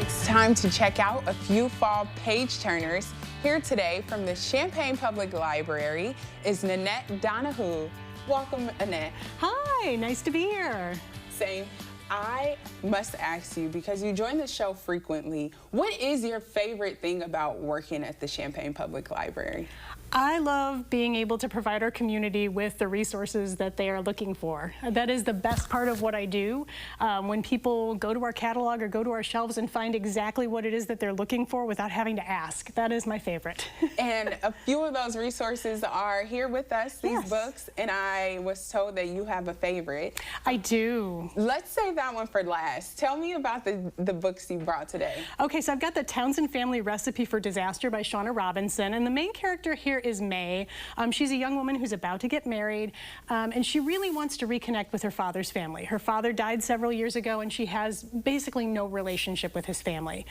It's time to check out a few fall page turners. Here today from the Champaign Public Library is Nanette Donahue. Welcome, Annette. Hi, nice to be here. Same. I must ask you, because you join the show frequently, what is your favorite thing about working at the Champaign Public Library? I love being able to provide our community with the resources that they are looking for. That is the best part of what I do. When people go to our catalog or go to our shelves and find exactly what it is that they're looking for without having to ask, that is my favorite. And a few of those resources are here with us, these Yes. books, and I was told that you have a favorite. I do. Let's save that one for last. Tell me about the books you brought today. Okay, so I've got the Townsend Family Recipe for Disaster by Shauna Robinson, and the main character here is May. She's a young woman who's about to get married, and she really wants to reconnect with her father's family. Her father died several years ago, and she has basically no relationship with his family.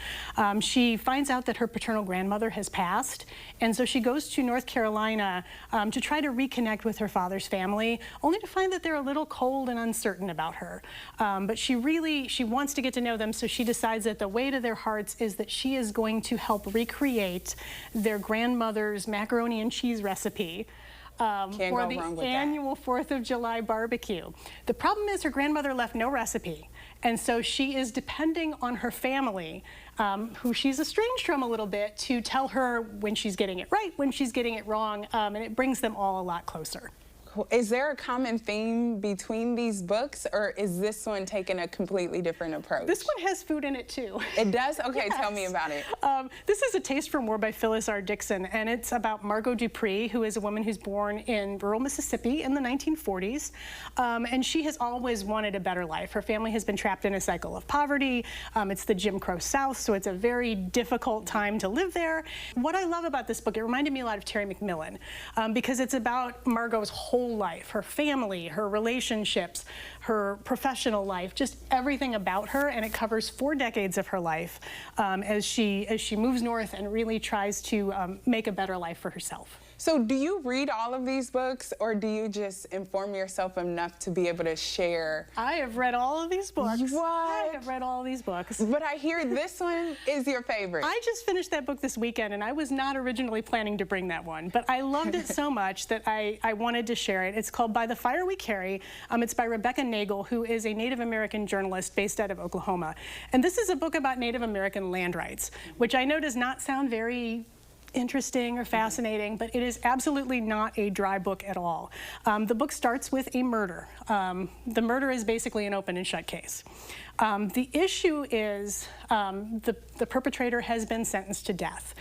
She finds out that her paternal grandmother has passed, and so she goes to North Carolina to try to reconnect with her father's family, only to find that they're a little cold and uncertain about her. But she wants to get to know them, so she decides that the way to their hearts is that she is going to help recreate their grandmother's macaroni and cheese recipe for the annual 4th of July barbecue. The problem is her grandmother left no recipe, and so she is depending on her family, who she's estranged from a little bit, to tell her when she's getting it right, when she's getting it wrong, and it brings them all a lot closer. Is there a common theme between these books, or is this one taking a completely different approach? This one has food in it too. It does? Okay, Yes. Tell me about it. This is A Taste for More by Phyllis R. Dixon, and it's about Margot Dupree, who is a woman who's born in rural Mississippi in the 1940s, and she has always wanted a better life. Her family has been trapped in a cycle of poverty. It's the Jim Crow South, so it's a very difficult time to live there. What I love about this book, it reminded me a lot of Terry McMillan, because it's about Margot's whole life, her family, her relationships, her professional life, just everything about her, and it covers 4 decades of her life as she moves north and really tries to make a better life for herself. So do you read all of these books, or do you just inform yourself enough to be able to share? I have read all of these books. What? I have read all of these books. But I hear this one is your favorite. I just finished that book this weekend, and I was not originally planning to bring that one, but I loved it so much that I wanted to share it. It's called By the Fire We Carry. It's by Rebecca Nagel, who is a Native American journalist based out of Oklahoma. And this is a book about Native American land rights, which I know does not sound very interesting or fascinating, but it is absolutely not a dry book at all. The book starts with a murder. The murder is basically an open and shut case. The issue is the perpetrator has been sentenced to death.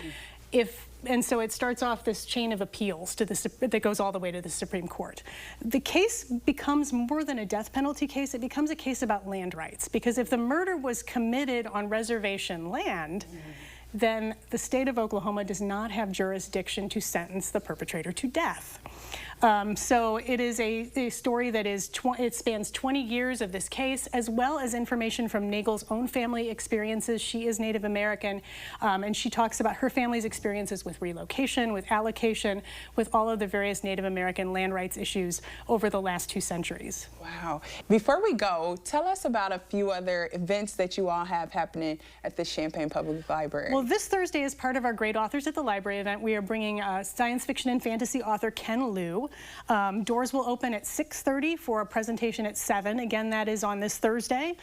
And so it starts off this chain of appeals that goes all the way to the Supreme Court. The case becomes more than a death penalty case. It becomes a case about land rights, because if the murder was committed on reservation land, then the state of Oklahoma does not have jurisdiction to sentence the perpetrator to death. So it is a story that it spans 20 years of this case, as well as information from Nagel's own family experiences. She is Native American, and she talks about her family's experiences with relocation, with allocation, with all of the various Native American land rights issues over the last 2 centuries. Wow. Before we go, tell us about a few other events that you all have happening at the Champaign Public Library. Well, this Thursday, as part of our Great Authors at the Library event, we are bringing science fiction and fantasy author Ken Liu. Doors will open at 6:30 for a presentation at 7. Again, that is on this Thursday,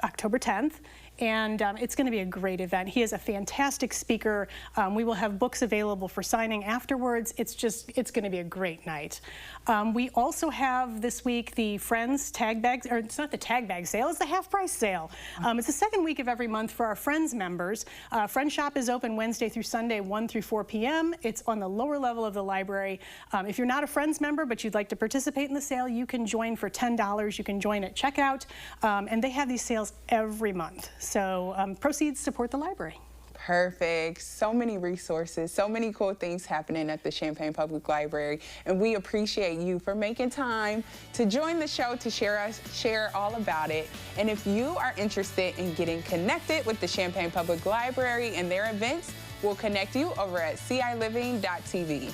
October 10th. And it's going to be a great event. He is a fantastic speaker. We will have books available for signing afterwards. It's going to be a great night. We also have this week the Friends tag bag, or it's not the tag bag sale, it's the half price sale. It's the second week of every month for our Friends members. Friends Shop is open Wednesday through Sunday, 1 through 4 p.m. It's on the lower level of the library. If you're not a Friends member, but you'd like to participate in the sale, you can join for $10. You can join at checkout. And they have these sales every month. So proceeds support the library. Perfect. So many resources, so many cool things happening at the Champaign Public Library, and we appreciate you for making time to join the show to share all about it. And if you are interested in getting connected with the Champaign Public Library and their events, we'll connect you over at ciLiving.tv.